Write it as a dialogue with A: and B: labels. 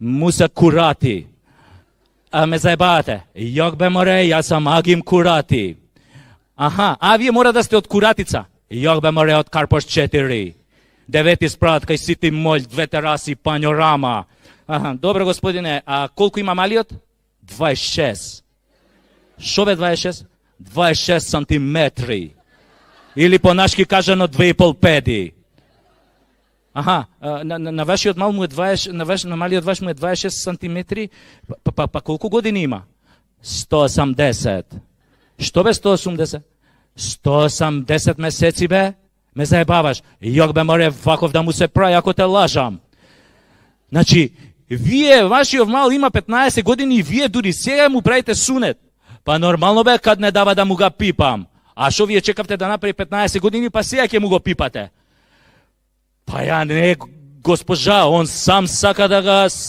A: му се курати. А ме заебавате. Јок бе море, јас сам Агим Курати. Аха, а вие мора да сте од Куратица. Јок бе море од Карпош 4. 9 спрат кај Сити Моль, 2 тераси, панорама. Аха, добро господине, а колку има малиот? 26. Шо бе 26? 26 сантиметри. Или по-нашки кажано 2,5 педи. Аха, на вашиот мал му е 20, на малиот ваш му е 26 сантиметри, па колку години има? 180. Што бе 180? 180 месеци бе? Ме заебаваш. Јок бе море ваков да му се прави, ако те лажам. Значи, вие, вашиот мал има 15 години и вие дури сега му правите сунет. Па нормално бе кад не дава да му ga пипам. А шо вие чекавте да направи 15 години, па сега ќе му го пипате? Па ја не, госпожа, он сам сака да